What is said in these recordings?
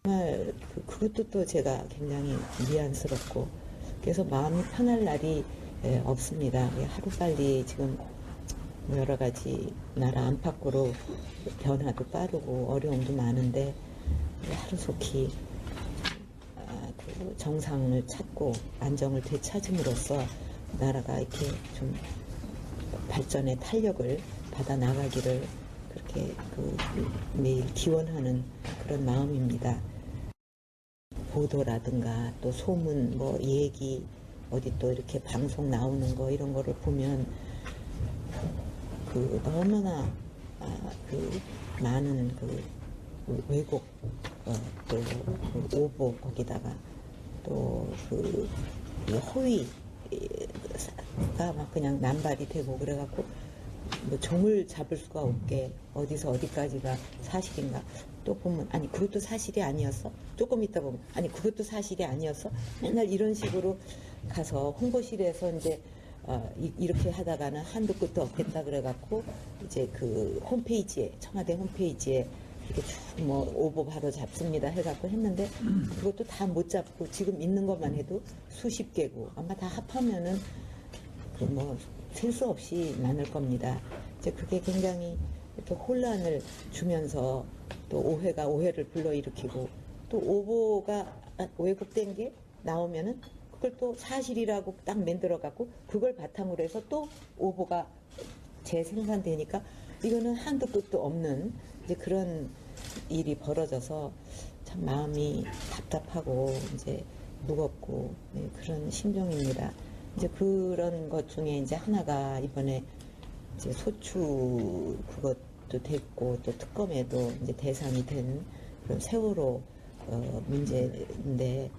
정말 그것도 또 제가 굉장히 미안스럽고 그래서 마음이 편할 날이 없습니다. 하루빨리 지금 여러 가지 나라 안팎으로 변화도 빠르고 어려움도 많은데 하루속히 그 정상을 찾고 안정을 되찾음으로써 나라가 이렇게 좀 발전의 탄력을 받아 나가기를 그렇게 매일 기원하는 그런 마음입니다. 보도라든가 또 소문 뭐 얘기 어디 또 이렇게 방송 나오는 거 이런 거를 보면 너무나 많은 왜곡 또 오보 거기다가 또 허위가 막 그냥 남발이 되고 그래갖고 뭐 종을 잡을 수가 없게 어디서 어디까지가 사실인가 또 보면 아니 그것도 사실이 아니었어 조금 있다 보면 아니 그것도 사실이 아니었어 맨날 이런 식으로 가서 홍보실에서 이제 이렇게 하다가는 한도 끝도 없겠다 그래갖고 이제 홈페이지에 청와대 홈페이지에 이렇게 쭉 뭐 오보 바로 잡습니다 해갖고 했는데 그것도 다 못 잡고 지금 있는 것만 해도 수십 개고 아마 다 합하면은 셀 수 없이 많을 겁니다. 이제 그게 굉장히 이렇게 혼란을 주면서 또 오해가 오해를 불러일으키고 또 오보가 왜곡된 게 나오면은 그걸 또 사실이라고 딱 만들어갖고 그걸 바탕으로 해서 또 오보가 재생산되니까 이거는 한도 끝도 없는 이제 그런 일이 벌어져서 참 마음이 답답하고 이제 무겁고 그런 심정입니다. 이제 그런 것 중에 이제 하나가 이번에 이제 소추 그것도 됐고 또 특검에도 이제 대상이 된 그런 세월호 문제인데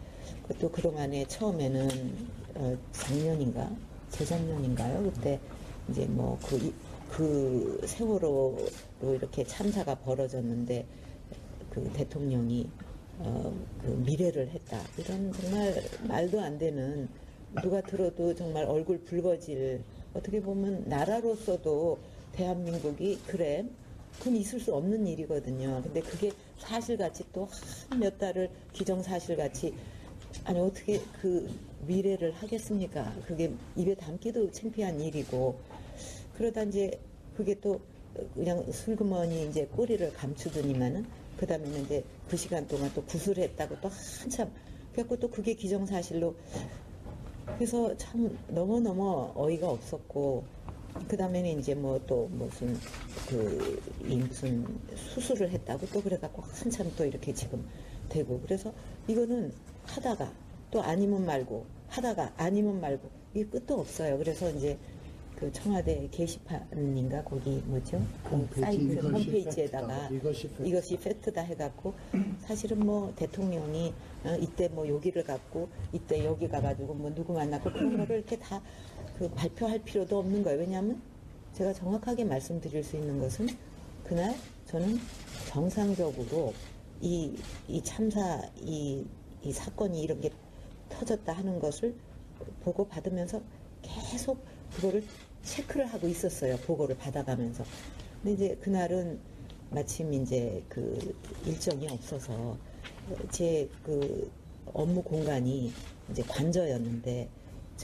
그것도 그동안에 처음에는 작년인가 재작년인가요? 그때 이제 뭐 그 세월호로 이렇게 참사가 벌어졌는데 대통령이 미래를 했다 이런 정말 말도 안 되는 누가 들어도 정말 얼굴 붉어질 어떻게 보면 나라로서도 대한민국이 그래 그럼 있을 수 없는 일이거든요. 근데 그게 사실같이 또 한 몇 달을 기정사실같이 아니 어떻게 미래를 하겠습니까? 그게 입에 담기도 창피한 일이고 그러다 이제 그게 또 그냥 슬그머니 이제 꼬리를 감추더니만은 그 다음에는 이제 그 시간 동안 또 구술했다고 또 한참 그래갖고 또 그게 기정사실로 그래서 참 너무너무 어이가 없었고 그 다음에는 이제 뭐 또 무슨 무슨 수술을 했다고 또 그래갖고 한참 또 이렇게 지금 되고 그래서 이거는 하다가 또 아니면 말고 하다가 아니면 말고 이게 끝도 없어요. 그래서 이제 청와대 게시판인가 거기 뭐죠? 사이트 홈페이지에다가 이것이 팩트다 해갖고 사실은 뭐 대통령이 이때 뭐 여기를 갔고 이때 여기 가가지고 뭐 누구 만났고 그런 거를 이렇게 다 발표할 필요도 없는 거예요. 왜냐하면 제가 정확하게 말씀드릴 수 있는 것은 그날 저는 정상적으로 이 참사 이 사건이 이런 게 터졌다 하는 것을 보고 받으면서 계속 그거를 체크를 하고 있었어요. 보고를 받아가면서. 근데 이제 그날은 마침 이제 일정이 없어서 제 업무 공간이 이제 관저였는데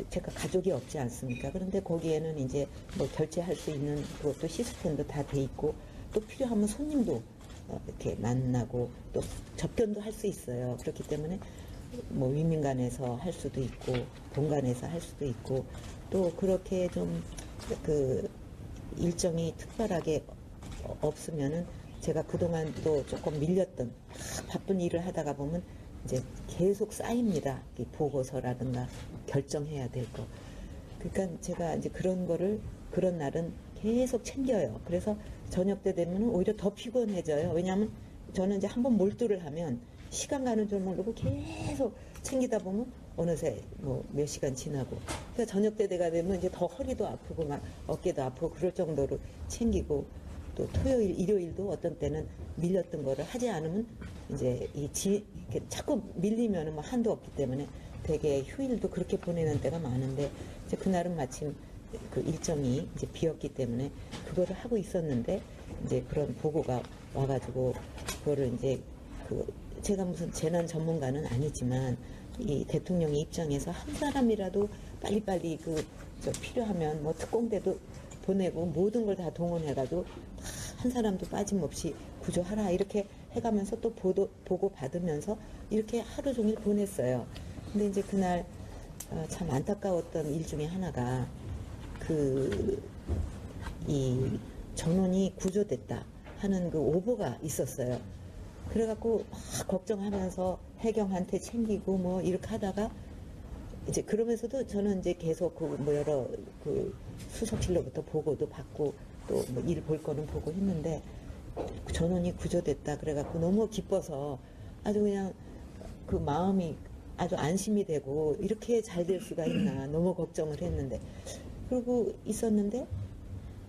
제가 가족이 없지 않습니까? 그런데 거기에는 이제 뭐 결제할 수 있는 그것도 시스템도 다 돼 있고 또 필요하면 손님도 이렇게 만나고 또 접견도 할 수 있어요. 그렇기 때문에 뭐 위민관에서 할 수도 있고 본관에서 할 수도 있고 또 그렇게 좀 일정이 특별하게 없으면은 제가 그동안 또 조금 밀렸던 바쁜 일을 하다가 보면 이제 계속 쌓입니다. 이 보고서라든가 결정해야 될 거. 그러니까 제가 이제 그런 거를 그런 날은 계속 챙겨요. 그래서 저녁 때 되면 오히려 더 피곤해져요. 왜냐하면 저는 이제 한번 몰두를 하면 시간 가는 줄 모르고 계속 챙기다 보면 어느새 뭐 몇 시간 지나고 그러니까 저녁 때가 되면 이제 더 허리도 아프고 막 어깨도 아프고 그럴 정도로 챙기고 또 토요일 일요일도 어떤 때는 밀렸던 거를 하지 않으면 이제 이렇게 자꾸 밀리면은 뭐 한도 없기 때문에 되게 휴일도 그렇게 보내는 때가 많은데 이제 그날은 마침 일정이 이제 비었기 때문에 그거를 하고 있었는데 이제 그런 보고가 와가지고 그거를 이제 제가 무슨 재난 전문가는 아니지만 이 대통령의 입장에서 한 사람이라도 빨리빨리 필요하면 뭐 특공대도 보내고 모든 걸 다 동원해가지고 한 사람도 빠짐없이 구조하라 이렇게 해가면서 또 보고 받으면서 이렇게 하루 종일 보냈어요. 근데 이제 그날 참 안타까웠던 일 중에 하나가 이 전원이 구조됐다 하는 그 오보가 있었어요. 그래갖고 막 걱정하면서 해경한테 챙기고 뭐 이렇게 하다가 이제 그러면서도 저는 이제 계속 여러 수석실로부터 보고도 받고 또 뭐 일 볼 거는 보고 했는데 전원이 구조됐다 그래갖고 너무 기뻐서 아주 그냥 그 마음이 아주 안심이 되고 이렇게 잘 될 수가 있나 너무 걱정을 했는데 그러고 있었는데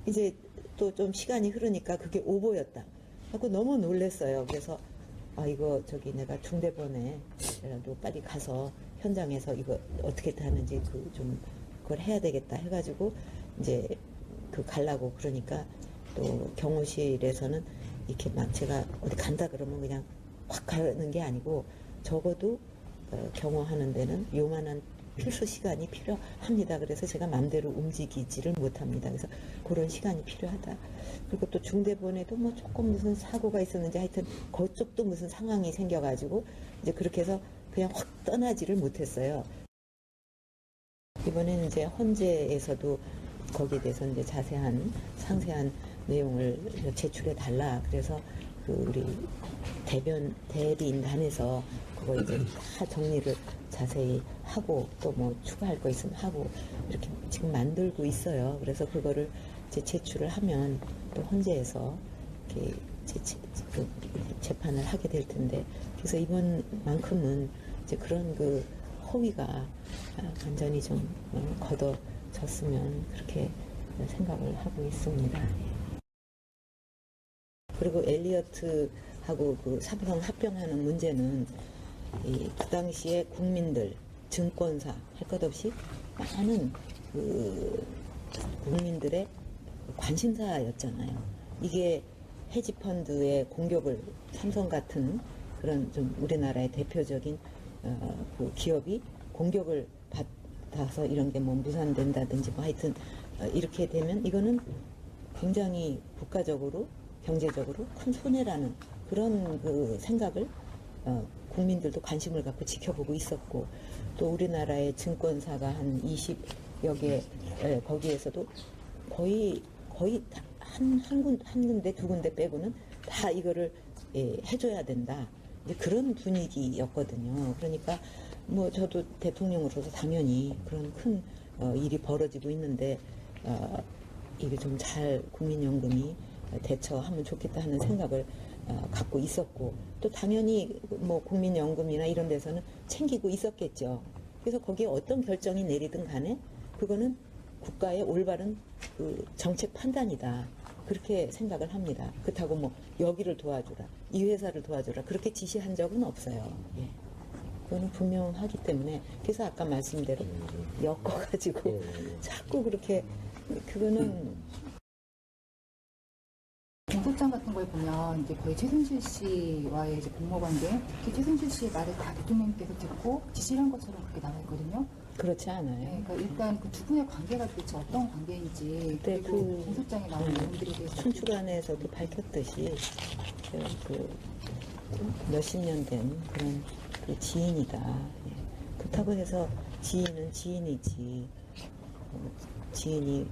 이제 또 좀 시간이 흐르니까 그게 오보였다 하고 너무 놀랐어요. 그래서 이거 내가 중대본에라도 빨리 가서 현장에서 이거 어떻게 하는지 좀 그걸 해야 되겠다 해가지고 이제 가려고 그러니까 또 경호실에서는 이렇게 막 제가 어디 간다 그러면 그냥 확 가는 게 아니고 적어도 경호하는 데는 요만한 필수 시간이 필요합니다. 그래서 제가 마음대로 움직이지를 못합니다. 그래서 그런 시간이 필요하다. 그리고 또 중대본에도 뭐 조금 무슨 사고가 있었는지 하여튼 그쪽도 무슨 상황이 생겨가지고 이제 그렇게 해서 그냥 확 떠나지를 못했어요. 이번에는 이제 헌재에서도 거기에 대해서 이제 상세한 내용을 제출해 달라. 그래서 우리 대리인단에서 그거 이제 다 정리를 자세히 하고 또 뭐 추가할 거 있으면 하고 이렇게 지금 만들고 있어요. 그래서 그거를 이제 제출을 하면 또 헌재에서 이렇게 재판을 하게 될 텐데 그래서 이번만큼은 이제 그런 허위가 완전히 좀 걷어졌으면 그렇게 생각을 하고 있습니다. 그리고 엘리어트하고 삼성 합병하는 문제는 그 당시에 국민들, 증권사 할 것 없이 많은 국민들의 관심사였잖아요. 이게 헤지펀드의 공격을 삼성 같은 그런 좀 우리나라의 대표적인 기업이 공격을 받아서 이런 게 뭐 무산된다든지 뭐 하여튼 이렇게 되면 이거는 굉장히 국가적으로 경제적으로 큰 손해라는 그런 생각을 국민들도 관심을 갖고 지켜보고 있었고 또 우리나라의 증권사가 한 20여 개 거기에서도 거의 한 군데 두 군데 빼고는 다 이거를 해줘야 된다. 이제 그런 분위기였거든요. 그러니까 뭐 저도 대통령으로서 당연히 그런 큰 일이 벌어지고 있는데 이게 좀 잘 국민연금이 대처하면 좋겠다 하는 생각을 갖고 있었고 또 당연히 뭐 국민연금이나 이런 데서는 챙기고 있었겠죠. 그래서 거기에 어떤 결정이 내리든 간에 그거는 국가의 올바른 정책 판단이다. 그렇게 생각을 합니다. 그렇다고 뭐 여기를 도와주라, 이 회사를 도와주라 그렇게 지시한 적은 없어요. 예. 그거는 분명하기 때문에 그래서 아까 말씀대로 엮어가지고 자꾸 그렇게 그거는 공소장 같은 걸 보면 이제 거의 최순실 씨와의 이제 공모 관계, 특히 최순실 씨의 말을 다 대통령께서 듣고 지시를 한 것처럼 그렇게 나와 있거든요. 그렇지 않아요. 네, 그러니까 일단 그 두 분의 관계가 도대체 어떤 관계인지 네, 그리고 공소장에 나오는 내용들에 대해서 춘추관에서도 밝혔듯이 몇십 년 된 그런 지인이다. 예. 그렇다고 해서 지인은 지인이지. 지인이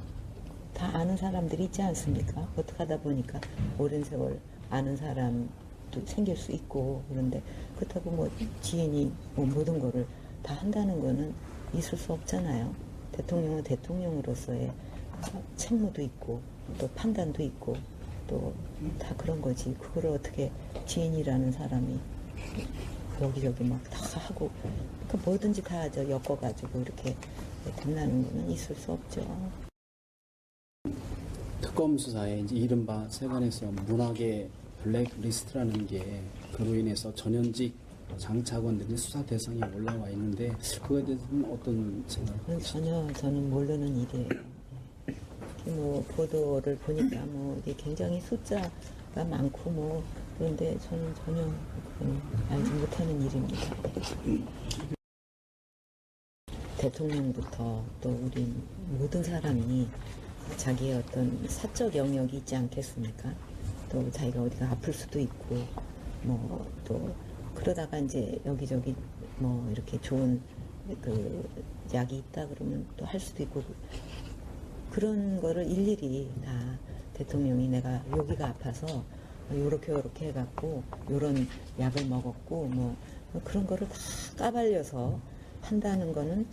다 아는 사람들이 있지 않습니까? 어떻게 하다 보니까 오랜 세월 아는 사람도 생길 수 있고 그런데 그렇다고 뭐 지인이 뭐 모든 거를 다 한다는 거는 있을 수 없잖아요. 대통령은 대통령으로서의 책무도 있고 또 판단도 있고 또 다 그런 거지. 그거를 어떻게 지인이라는 사람이 여기저기 막 다 하고 그러니까 뭐든지 다 엮어가지고 이렇게 된다는 거는 있을 수 없죠. 특검 수사에 이제 이른바 세관에서 문학의 블랙리스트라는 게 그로 인해서 전현직 장차관들이 수사 대상에 올라와 있는데 그거에 대해서는 어떤 생각을 전혀 저는 모르는 일이에요. 뭐 보도를 보니까 뭐 이게 굉장히 숫자 많고 뭐 그런데 저는 전혀 알지 못하는 일입니다. 대통령부터 또 우리 모든 사람이 자기의 어떤 사적 영역이 있지 않겠습니까? 또 자기가 어디가 아플 수도 있고 뭐 또 그러다가 이제 여기저기 뭐 이렇게 좋은 그 약이 있다 그러면 또 할 수도 있고 그런 거를 일일이 다 대통령이 내가 여기가 아파서 요렇게 해갖고 요런 약을 먹었고 뭐 그런 거를 다 까발려서 한다는 거는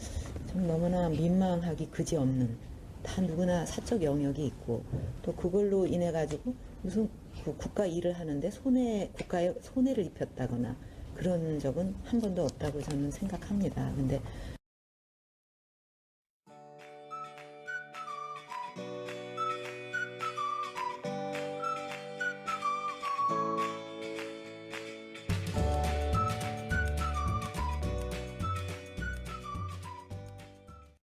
좀 너무나 민망하기 그지없는 다 누구나 사적 영역이 있고 또 그걸로 인해 가지고 무슨 그 국가 일을 하는데 국가에 손해를 입혔다거나 그런 적은 한 번도 없다고 저는 생각합니다. 근데